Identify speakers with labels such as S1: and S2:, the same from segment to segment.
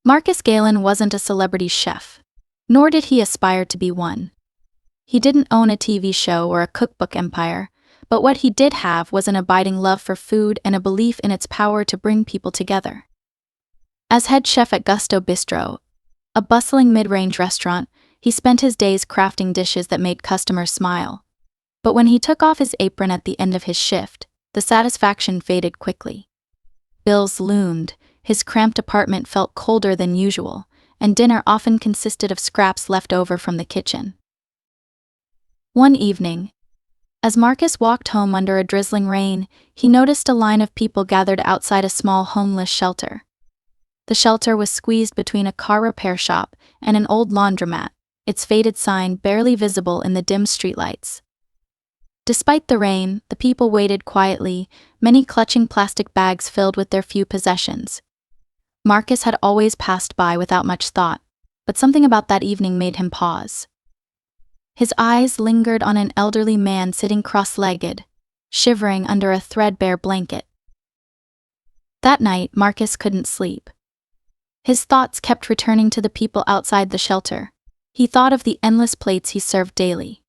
S1: Marcus Galen wasn't a celebrity chef, nor did he aspire to be one. He didn't own a TV show or a cookbook empire, but what he did have was an abiding love for food and a belief in its power to bring people together. As head chef at Gusto Bistro, a bustling mid-range restaurant, he spent his days crafting dishes that made customers smile. But when he took off his apron at the end of his shift, the satisfaction faded quickly. Bills loomed, his cramped apartment felt colder than usual, and dinner often consisted of scraps left over from the kitchen. One evening, as Marcus walked home under a drizzling rain, he noticed a line of people gathered outside a small homeless shelter. The shelter was squeezed between a car repair shop and an old laundromat, its faded sign barely visible in the dim streetlights. Despite the rain, the people waited quietly, many clutching plastic bags filled with their few possessions. Marcus had always passed by without much thought, but something about that evening made him pause. His eyes lingered on an elderly man sitting cross-legged, shivering under a threadbare blanket. That night, Marcus couldn't sleep. His thoughts kept returning to the people outside the shelter. He thought of the endless plates he served daily,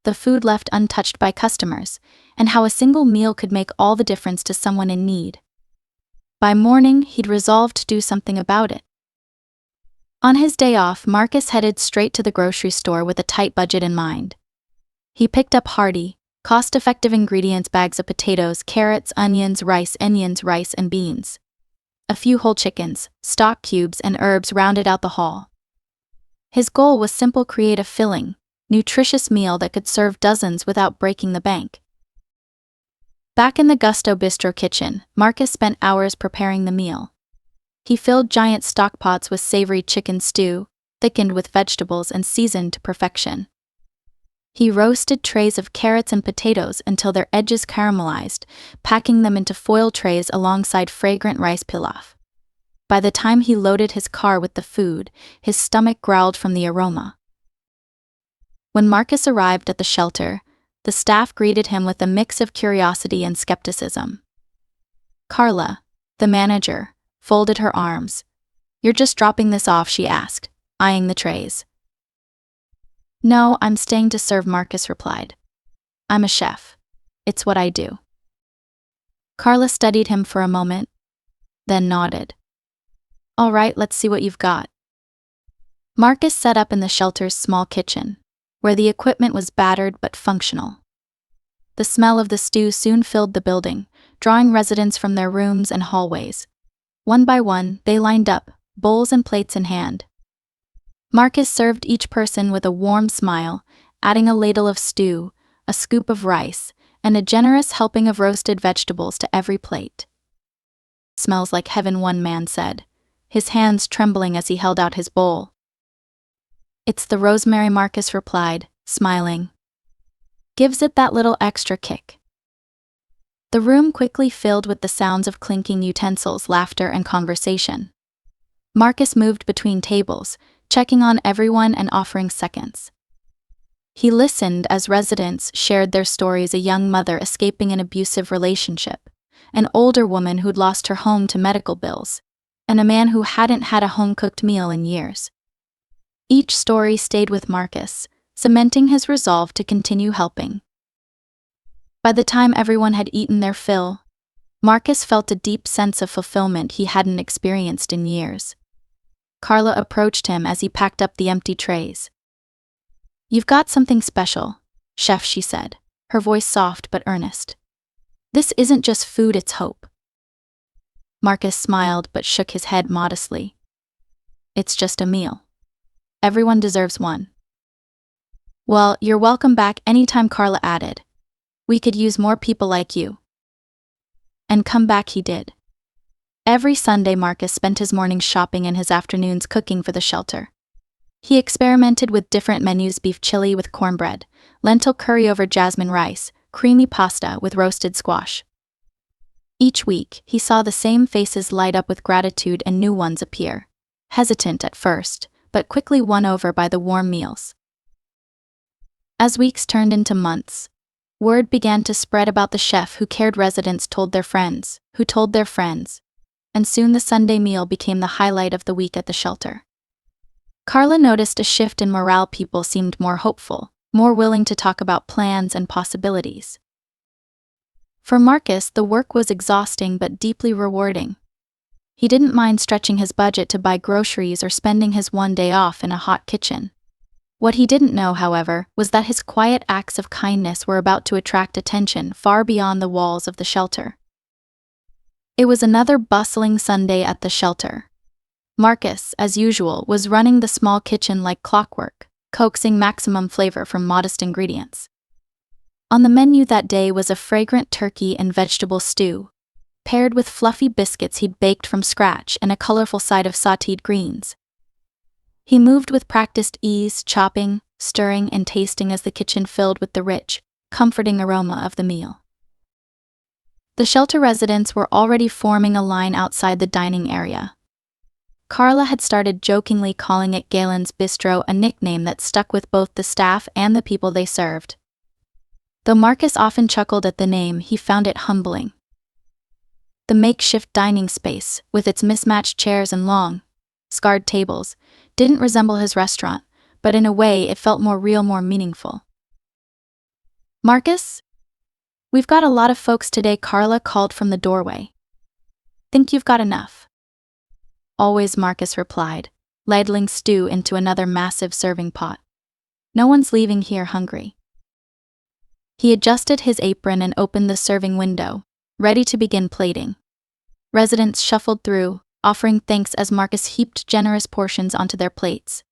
S1: the food left untouched by customers, and how a single meal could make all the difference to someone in need. By morning, he'd resolved to do something about it. On his day off, Marcus headed straight to the grocery store with a tight budget in mind. He picked up hearty, cost-effective ingredients bags of potatoes, carrots, onions, rice, and beans. A few whole chickens, stock cubes, and herbs rounded out the haul. His goal was simple: create a filling, nutritious meal that could serve dozens without breaking the bank. Back in the Gusto Bistro kitchen, Marcus spent hours preparing the meal. He filled giant stock pots with savory chicken stew, thickened with vegetables and seasoned to perfection. He roasted trays of carrots and potatoes until their edges caramelized, packing them into foil trays alongside fragrant rice pilaf. By the time he loaded his car with the food, his stomach growled from the aroma. When Marcus arrived at the shelter, the staff greeted him with a mix of curiosity and skepticism. Carla, the manager, folded her arms. "You're just dropping this off?" she asked, eyeing the trays. "No, I'm staying to serve," Marcus replied. "I'm a chef. It's what I do." Carla studied him for a moment, then nodded. "All right, let's see what you've got." Marcus set up in the shelter's small kitchen, where the equipment was battered but functional. The smell of the stew soon filled the building, drawing residents from their rooms and hallways. One by one, they lined up, bowls and plates in hand. Marcus served each person with a warm smile, adding a ladle of stew, a scoop of rice, and a generous helping of roasted vegetables to every plate. "Smells like heaven," one man said, his hands trembling as he held out his bowl. "It's the rosemary," Marcus replied, smiling. "Gives it that little extra kick." The room quickly filled with the sounds of clinking utensils, laughter, and conversation. Marcus moved between tables, checking on everyone and offering seconds. He listened as residents shared their stories: a young mother escaping an abusive relationship, an older woman who'd lost her home to medical bills, and a man who hadn't had a home-cooked meal in years. Each story stayed with Marcus, cementing his resolve to continue helping. By the time everyone had eaten their fill, Marcus felt a deep sense of fulfillment he hadn't experienced in years. Carla approached him as he packed up the empty trays. "You've got something special, chef," she said, her voice soft but earnest. "This isn't just food, it's hope." Marcus smiled but shook his head modestly. "It's just a meal. Everyone deserves one." "Well, you're welcome back anytime," Carla added. "We could use more people like you." And come back he did. Every Sunday, Marcus spent his mornings shopping and his afternoons cooking for the shelter. He experimented with different menus: beef chili with cornbread, lentil curry over jasmine rice, creamy pasta with roasted squash. Each week, he saw the same faces light up with gratitude and new ones appear, hesitant at first, but quickly won over by the warm meals. As weeks turned into months, word began to spread about the chef who cared. Residents told their friends, who told their friends. and soon the Sunday meal became the highlight of the week at the shelter. Carla noticed a shift in morale. People seemed more hopeful, more willing to talk about plans and possibilities. For Marcus, the work was exhausting but deeply rewarding. He didn't mind stretching his budget to buy groceries or spending his one day off in a hot kitchen. What he didn't know, however, was that his quiet acts of kindness were about to attract attention far beyond the walls of the shelter. It was another bustling Sunday at the shelter. Marcus, as usual, was running the small kitchen like clockwork, coaxing maximum flavor from modest ingredients. On the menu that day was a fragrant turkey and vegetable stew, paired with fluffy biscuits he'd baked from scratch and a colorful side of sautéed greens. He moved with practiced ease, chopping, stirring, and tasting as the kitchen filled with the rich, comforting aroma of the meal. The shelter residents were already forming a line outside the dining area. Carla had started jokingly calling it Galen's Bistro, a nickname that stuck with both the staff and the people they served. Though Marcus often chuckled at the name, he found it humbling. The makeshift dining space, with its mismatched chairs and long, scarred tables, didn't resemble his restaurant, but in a way it felt more real, more meaningful. "Marcus? We've got a lot of folks today," Carla called from the doorway. "Think you've got enough?" "Always," Marcus replied, ladling stew into another massive serving pot. "No one's leaving here hungry." He adjusted his apron and opened the serving window, ready to begin plating. Residents shuffled through, offering thanks as Marcus heaped generous portions onto their plates.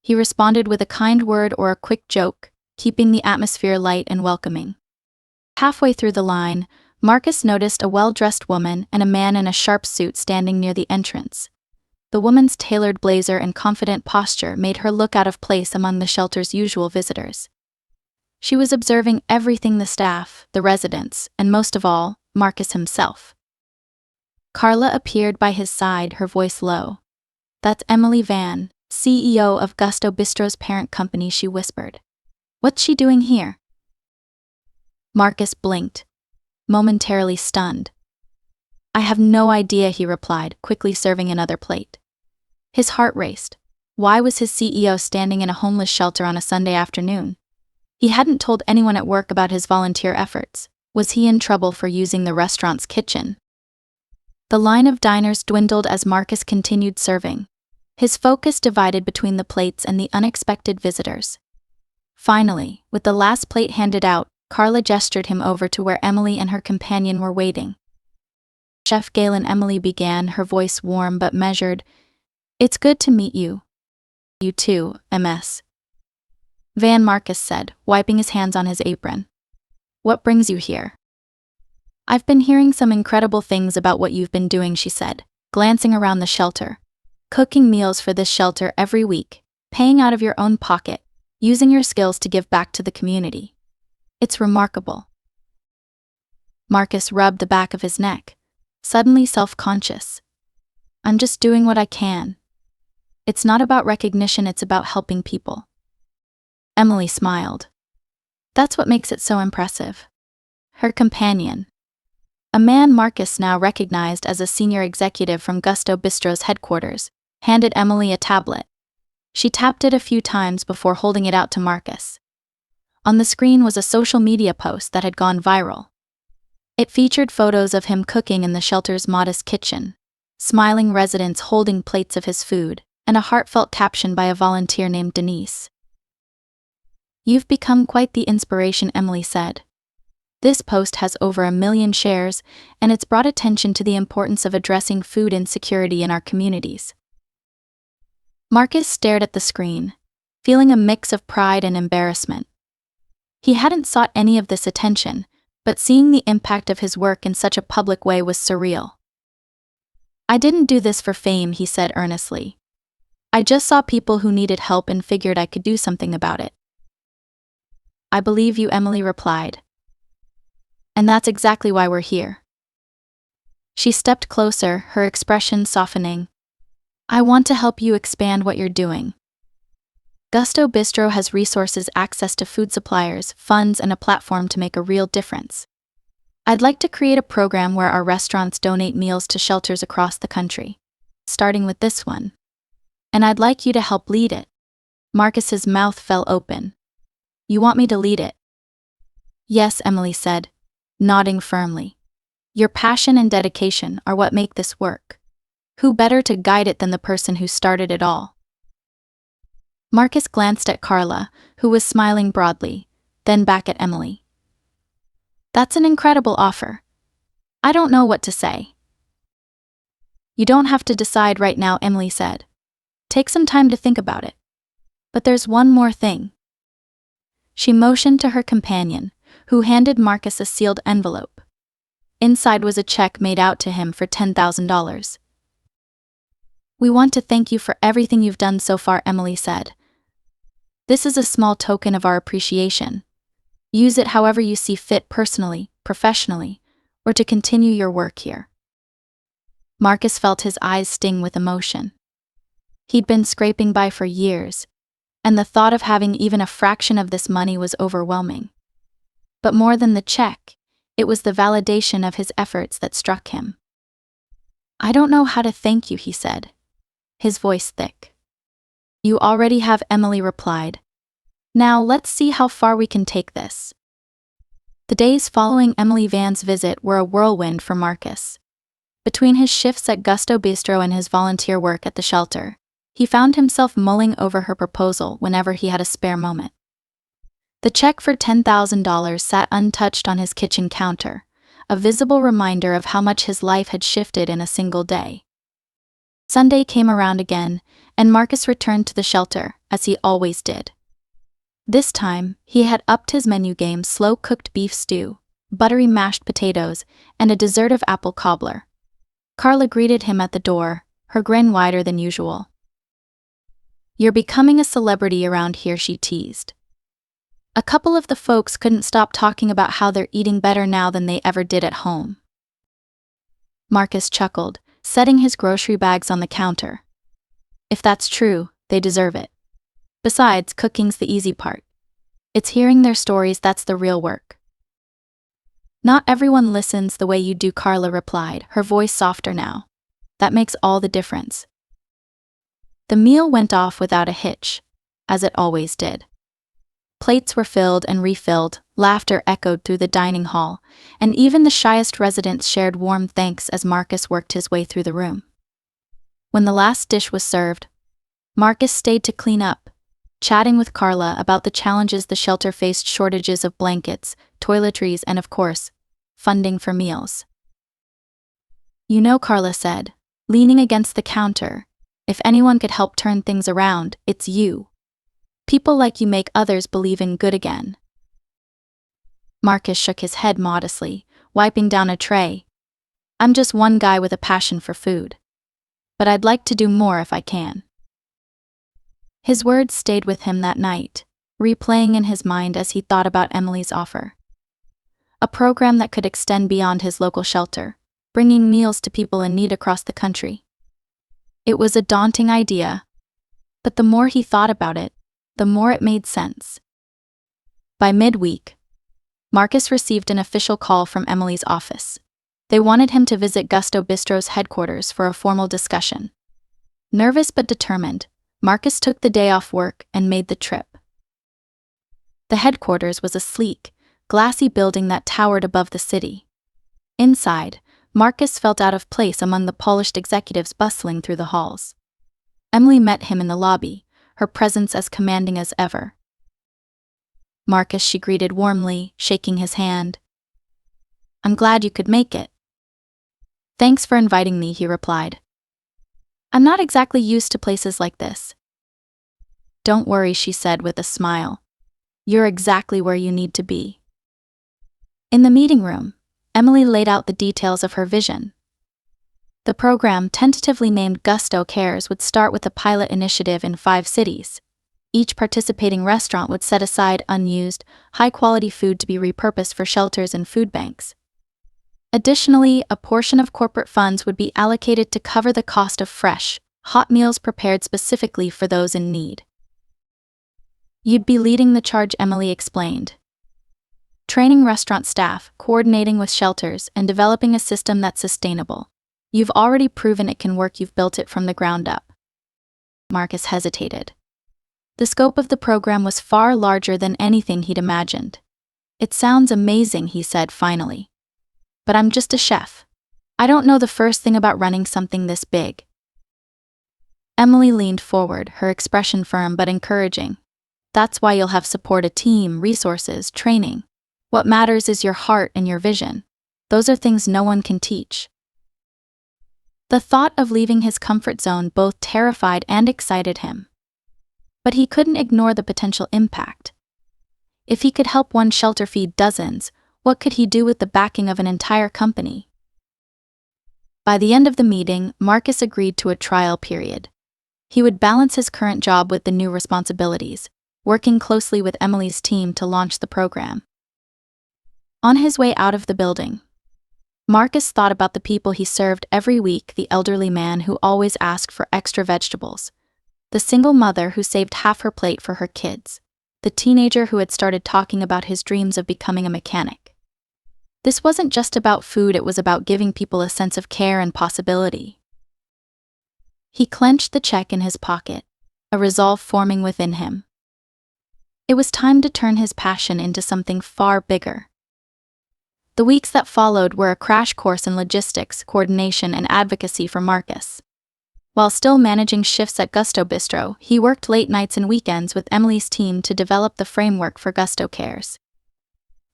S1: He responded with a kind word or a quick joke, keeping the atmosphere light and welcoming. Halfway through the line, Marcus noticed a well-dressed woman and a man in a sharp suit standing near the entrance. The woman's tailored blazer and confident posture made her look out of place among the shelter's usual visitors. She was observing everything: the staff, the residents, and most of all, Marcus himself. Carla appeared by his side, her voice low. "That's Emily Van, CEO of Gusto Bistro's parent company," she whispered. "What's she doing here?" Marcus blinked, momentarily stunned. "I have no idea," he replied, quickly serving another plate. His heart raced. Why was his CEO standing in a homeless shelter on a Sunday afternoon? He hadn't told anyone at work about his volunteer efforts. Was he in trouble for using the restaurant's kitchen? The line of diners dwindled as Marcus continued serving, his focus divided between the plates and the unexpected visitors. Finally, with the last plate handed out, Carla gestured him over to where Emily and her companion were waiting. "Chef Galen," Emily began, her voice warm but measured. "It's good to meet you." "You too, Ms. Van," Marcus said, wiping his hands on his apron. "What brings you here?" "I've been hearing some incredible things about what you've been doing," she said, glancing around the shelter. "Cooking meals for this shelter every week, paying out of your own pocket, using your skills to give back to the community. It's remarkable." Marcus rubbed the back of his neck, suddenly self-conscious. "I'm just doing what I can. It's not about recognition, it's about helping people." Emily smiled. "That's what makes it so impressive." Her companion, a man Marcus now recognized as a senior executive from Gusto Bistro's headquarters, handed Emily a tablet. She tapped it a few times before holding it out to Marcus. On the screen was a social media post that had gone viral. It featured photos of him cooking in the shelter's modest kitchen, smiling residents holding plates of his food, and a heartfelt caption by a volunteer named Denise. "You've become quite the inspiration," Emily said. "This post has over 1 million shares, and it's brought attention to the importance of addressing food insecurity in our communities." Marcus stared at the screen, feeling a mix of pride and embarrassment. He hadn't sought any of this attention, but seeing the impact of his work in such a public way was surreal. "I didn't do this for fame," he said earnestly. "I just saw people who needed help and figured I could do something about it." "I believe you," Emily replied. "And that's exactly why we're here." She stepped closer, her expression softening. "I want to help you expand what you're doing. Gusto Bistro has resources, access to food suppliers, funds, and a platform to make a real difference. I'd like to create a program where our restaurants donate meals to shelters across the country, starting with this one. And I'd like you to help lead it. Marcus's mouth fell open. You want me to lead it? Yes, Emily said, nodding firmly. Your passion and dedication are what make this work. Who better to guide it than the person who started it all? Marcus glanced at Carla, who was smiling broadly, then back at Emily. That's an incredible offer. I don't know what to say. You don't have to decide right now, Emily said. Take some time to think about it. But there's one more thing. She motioned to her companion, who handed Marcus a sealed envelope. Inside was a check made out to him for $10,000. We want to thank you for everything you've done so far, Emily said. This is a small token of our appreciation. Use it however you see fit personally, professionally, or to continue your work here. Marcus felt his eyes sting with emotion. He'd been scraping by for years, and the thought of having even a fraction of this money was overwhelming. But more than the check, it was the validation of his efforts that struck him. I don't know how to thank you, he said, his voice thick. You already have, Emily replied. Now let's see how far we can take this. The days following Emily Van's visit were a whirlwind for Marcus. Between his shifts at Gusto Bistro and his volunteer work at the shelter, he found himself mulling over her proposal whenever he had a spare moment. The check for $10,000 sat untouched on his kitchen counter, a visible reminder of how much his life had shifted in a single day. Sunday came around again, and Marcus returned to the shelter, as he always did. This time, he had upped his menu game: slow-cooked beef stew, buttery mashed potatoes, and a dessert of apple cobbler. Carla greeted him at the door, her grin wider than usual. You're becoming a celebrity around here, she teased. A couple of the folks couldn't stop talking about how they're eating better now than they ever did at home. Marcus chuckled, setting his grocery bags on the counter. If that's true, they deserve it. Besides, cooking's the easy part. It's hearing their stories that's the real work. Not everyone listens the way you do, Carla replied, her voice softer now. That makes all the difference. The meal went off without a hitch, as it always did. Plates were filled and refilled, laughter echoed through the dining hall, and even the shyest residents shared warm thanks as Marcus worked his way through the room. When the last dish was served, Marcus stayed to clean up, chatting with Carla about the challenges the shelter faced: shortages of blankets, toiletries, and of course, funding for meals. You know, Carla said, leaning against the counter, if anyone could help turn things around, it's you. People like you make others believe in good again. Marcus shook his head modestly, wiping down a tray. I'm just one guy with a passion for food. But I'd like to do more if I can. His words stayed with him that night, replaying in his mind as he thought about Emily's offer. A program that could extend beyond his local shelter, bringing meals to people in need across the country. It was a daunting idea, but the more he thought about it, the more it made sense. By midweek, Marcus received an official call from Emily's office. They wanted him to visit Gusto Bistro's headquarters for a formal discussion. Nervous but determined, Marcus took the day off work and made the trip. The headquarters was a sleek, glassy building that towered above the city. Inside, Marcus felt out of place among the polished executives bustling through the halls. Emily met him in the lobby, her presence as commanding as ever. Marcus, she greeted warmly, shaking his hand. I'm glad you could make it. Thanks for inviting me, he replied. I'm not exactly used to places like this. Don't worry, she said with a smile. You're exactly where you need to be. In the meeting room, Emily laid out the details of her vision. The program, tentatively named Gusto Cares, would start with a pilot initiative in 5 cities. Each participating restaurant would set aside unused, high-quality food to be repurposed for shelters and food banks. Additionally, a portion of corporate funds would be allocated to cover the cost of fresh, hot meals prepared specifically for those in need. You'd be leading the charge, Emily explained. training restaurant staff, coordinating with shelters, and developing a system that's sustainable. You've already proven it can work. You've built it from the ground up. Marcus hesitated. The scope of the program was far larger than anything he'd imagined. It sounds amazing, he said finally. But I'm just a chef. I don't know the first thing about running something this big. Emily leaned forward, her expression firm but encouraging. That's why you'll have support, a team, resources, training. What matters is your heart and your vision. Those are things no one can teach. The thought of leaving his comfort zone both terrified and excited him. But he couldn't ignore the potential impact. If he could help one shelter feed dozens, what could he do with the backing of an entire company? By the end of the meeting, Marcus agreed to a trial period. He would balance his current job with the new responsibilities, working closely with Emily's team to launch the program. On his way out of the building, Marcus thought about the people he served every week: the elderly man who always asked for extra vegetables, the single mother who saved half her plate for her kids, the teenager who had started talking about his dreams of becoming a mechanic. This wasn't just about food, it was about giving people a sense of care and possibility. He clenched the check in his pocket, a resolve forming within him. It was time to turn his passion into something far bigger. The weeks that followed were a crash course in logistics, coordination, and advocacy for Marcus. While still managing shifts at Gusto Bistro, he worked late nights and weekends with Emily's team to develop the framework for Gusto Cares.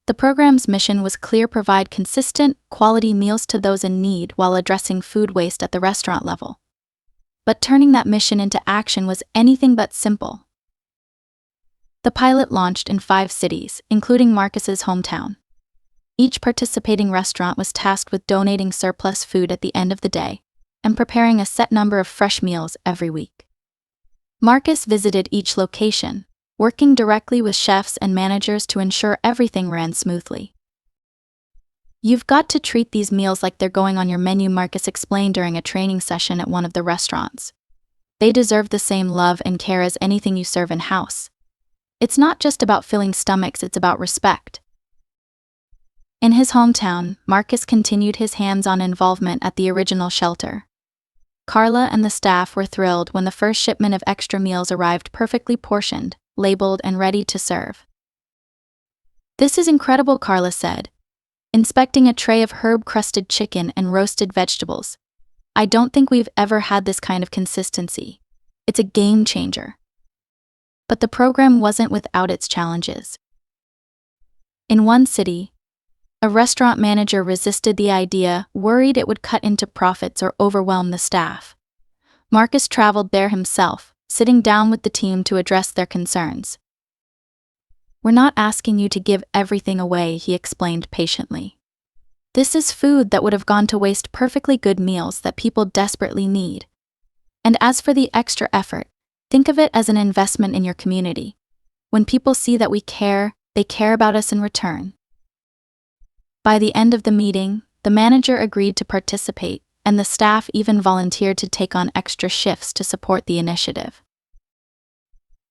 S1: The program's mission was clear: provide consistent, quality meals to those in need while addressing food waste at the restaurant level. But turning that mission into action was anything but simple. The pilot launched in 5 cities, including Marcus's hometown. Each participating restaurant was tasked with donating surplus food at the end of the day and preparing a set number of fresh meals every week. Marcus visited each location, working directly with chefs and managers to ensure everything ran smoothly. You've got to treat these meals like they're going on your menu, Marcus explained during a training session at one of the restaurants. They deserve the same love and care as anything you serve in-house. It's not just about filling stomachs, it's about respect. In his hometown, Marcus continued his hands-on involvement at the original shelter. Carla and the staff were thrilled when the first shipment of extra meals arrived, perfectly portioned, labeled, and ready to serve. "This is incredible," Carla said, inspecting a tray of herb-crusted chicken and roasted vegetables. "I don't think we've ever had this kind of consistency. It's a game changer." But the program wasn't without its challenges. In one city, a restaurant manager resisted the idea, worried it would cut into profits or overwhelm the staff. Marcus traveled there himself, sitting down with the team to address their concerns. "We're not asking you to give everything away," he explained patiently. "This is food that would have gone to waste, perfectly good meals that people desperately need. And as for the extra effort, think of it as an investment in your community. When people see that we care, they care about us in return." By the end of the meeting, the manager agreed to participate, and the staff even volunteered to take on extra shifts to support the initiative.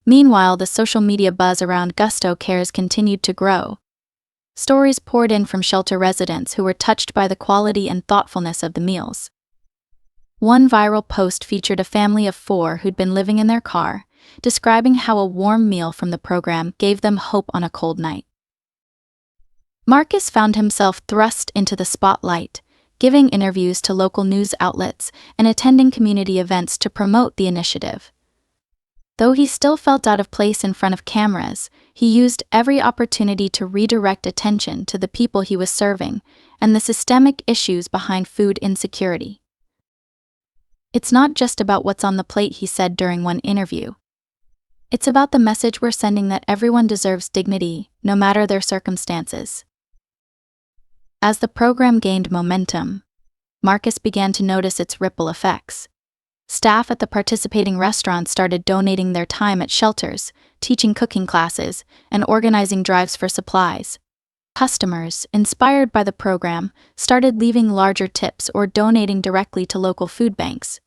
S1: Meanwhile, the social media buzz around Gusto Cares continued to grow. Stories poured in from shelter residents who were touched by the quality and thoughtfulness of the meals. One viral post featured a family of 4 who'd been living in their car, describing how a warm meal from the program gave them hope on a cold night. Marcus found himself thrust into the spotlight, giving interviews to local news outlets and attending community events to promote the initiative. Though he still felt out of place in front of cameras, he used every opportunity to redirect attention to the people he was serving and the systemic issues behind food insecurity. "It's not just about what's on the plate," he said during one interview. "It's about the message we're sending that everyone deserves dignity, no matter their circumstances." As the program gained momentum, Marcus began to notice its ripple effects. Staff at the participating restaurants started donating their time at shelters, teaching cooking classes, and organizing drives for supplies. Customers, inspired by the program, started leaving larger tips or donating directly to local food banks.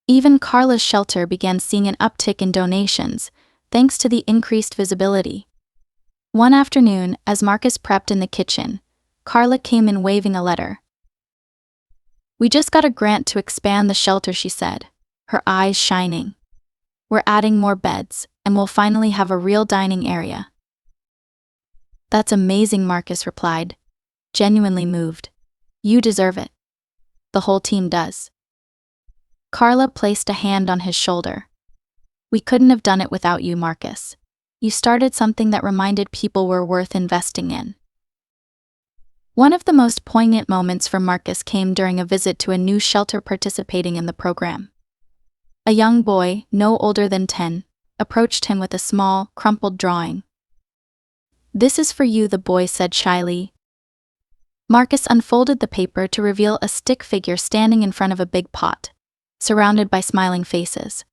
S1: Even Carla's shelter began seeing an uptick in donations, thanks to the increased visibility. One afternoon, as Marcus prepped in the kitchen, Carla came in waving a letter. "We just got a grant to expand the shelter," she said, her eyes shining. "We're adding more beds, and we'll finally have a real dining area." "That's amazing," Marcus replied, genuinely moved. "You deserve it. The whole team does." Carla placed a hand on his shoulder. "We couldn't have done it without you, Marcus. You started something that reminded people we're worth investing in." One of the most poignant moments for Marcus came during a visit to a new shelter participating in the program. A young boy, no older than 10, approached him with a small, crumpled drawing. "This is for you," the boy said shyly. Marcus unfolded the paper to reveal a stick figure standing in front of a big pot, surrounded by smiling faces.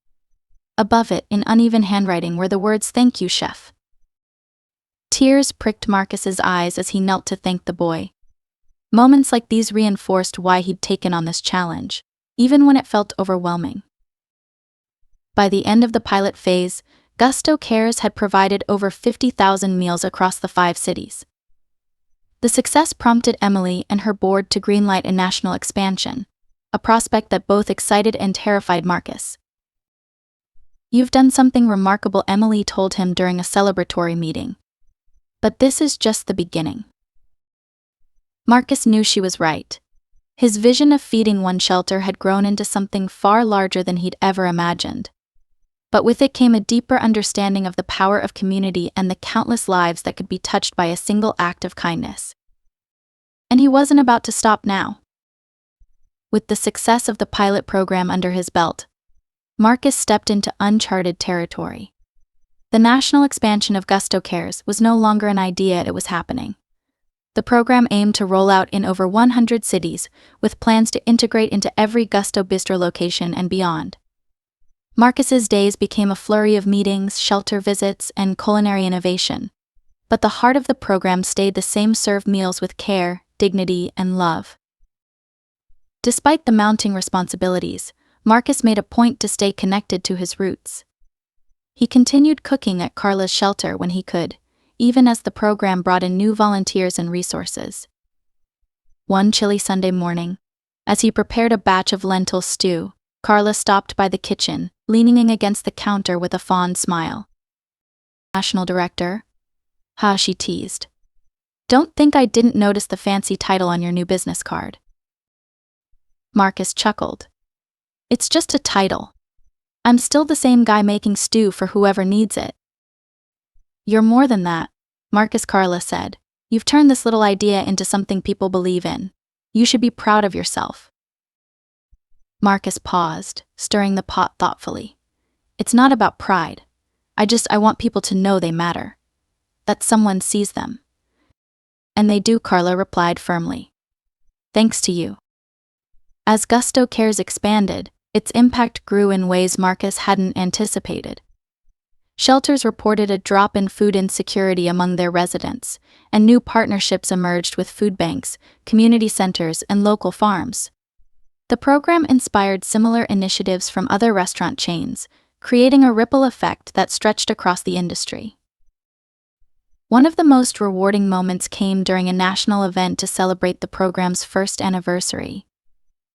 S1: Above it, in uneven handwriting, were the words, "Thank you, chef." Tears pricked Marcus's eyes as he knelt to thank the boy. Moments like these reinforced why he'd taken on this challenge, even when it felt overwhelming. By the end of the pilot phase, Gusto Cares had provided over 50,000 meals across the 5 cities. The success prompted Emily and her board to greenlight a national expansion, a prospect that both excited and terrified Marcus. "You've done something remarkable," Emily told him during a celebratory meeting. "But this is just the beginning." Marcus knew she was right. His vision of feeding one shelter had grown into something far larger than he'd ever imagined. But with it came a deeper understanding of the power of community and the countless lives that could be touched by a single act of kindness. And he wasn't about to stop now. With the success of the pilot program under his belt, Marcus stepped into uncharted territory. The national expansion of Gusto Cares was no longer an idea, it was happening. The program aimed to roll out in over 100 cities, with plans to integrate into every Gusto Bistro location and beyond. Marcus's days became a flurry of meetings, shelter visits, and culinary innovation. But the heart of the program stayed the same: serve meals with care, dignity, and love. Despite the mounting responsibilities, Marcus made a point to stay connected to his roots. He continued cooking at Carla's shelter when he could, even as the program brought in new volunteers and resources. One chilly Sunday morning, as he prepared a batch of lentil stew, Carla stopped by the kitchen, leaning against the counter with a fond smile. "National Director?" "Ha," she teased. "Don't think I didn't notice the fancy title on your new business card." Marcus chuckled. "It's just a title. I'm still the same guy making stew for whoever needs it." "You're more than that, Marcus," Carla said. "You've turned this little idea into something people believe in. You should be proud of yourself." Marcus paused, stirring the pot thoughtfully. "It's not about pride. I want people to know they matter. That someone sees them." "And they do," Carla replied firmly. "Thanks to you." As Gusto Cares expanded, its impact grew in ways Marcus hadn't anticipated. Shelters reported a drop in food insecurity among their residents, and new partnerships emerged with food banks, community centers, and local farms. The program inspired similar initiatives from other restaurant chains, creating a ripple effect that stretched across the industry. One of the most rewarding moments came during a national event to celebrate the program's first anniversary.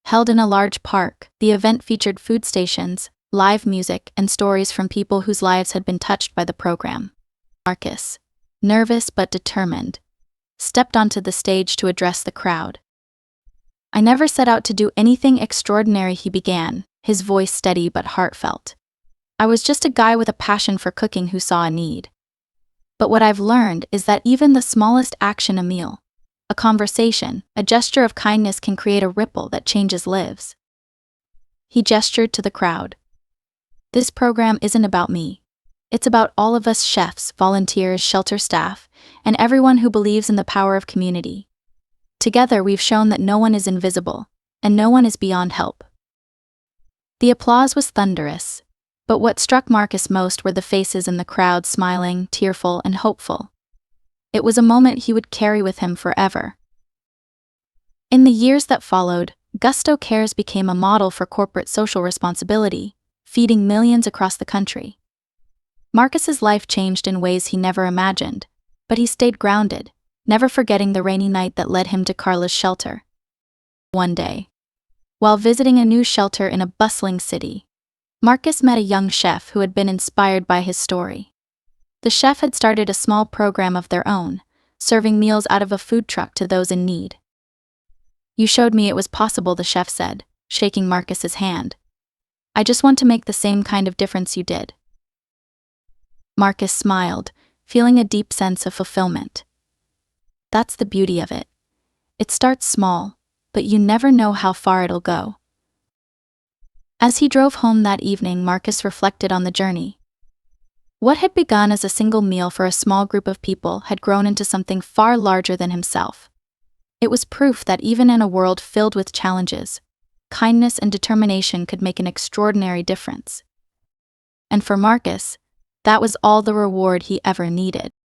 S1: Held in a large park, the event featured food stations, live music, and stories from people whose lives had been touched by the program. Marcus, nervous but determined, stepped onto the stage to address the crowd. "I never set out to do anything extraordinary," he began, his voice steady but heartfelt. "I was just a guy with a passion for cooking who saw a need. But what I've learned is that even the smallest action, a meal, a conversation, a gesture of kindness, can create a ripple that changes lives." He gestured to the crowd. "This program isn't about me. It's about all of us: chefs, volunteers, shelter staff, and everyone who believes in the power of community. Together we've shown that no one is invisible, and no one is beyond help." The applause was thunderous, but what struck Marcus most were the faces in the crowd, smiling, tearful, and hopeful. It was a moment he would carry with him forever. In the years that followed, Gusto Cares became a model for corporate social responsibility, feeding millions across the country. Marcus's life changed in ways he never imagined. But he stayed grounded, never forgetting the rainy night that led him to Carla's shelter. One day, while visiting a new shelter in a bustling city, Marcus met a young chef who had been inspired by his story. The chef had started a small program of their own, serving meals out of a food truck to those in need. "You showed me it was possible," the chef said, shaking Marcus's hand. "I just want to make the same kind of difference you did." Marcus smiled, feeling a deep sense of fulfillment. That's the beauty of it. It starts small, but you never know how far it'll go. As he drove home that evening, Marcus reflected on the journey. What had begun as a single meal for a small group of people had grown into something far larger than himself. It was proof that even in a world filled with challenges, kindness and determination could make an extraordinary difference. And for Marcus, that was all the reward he ever needed.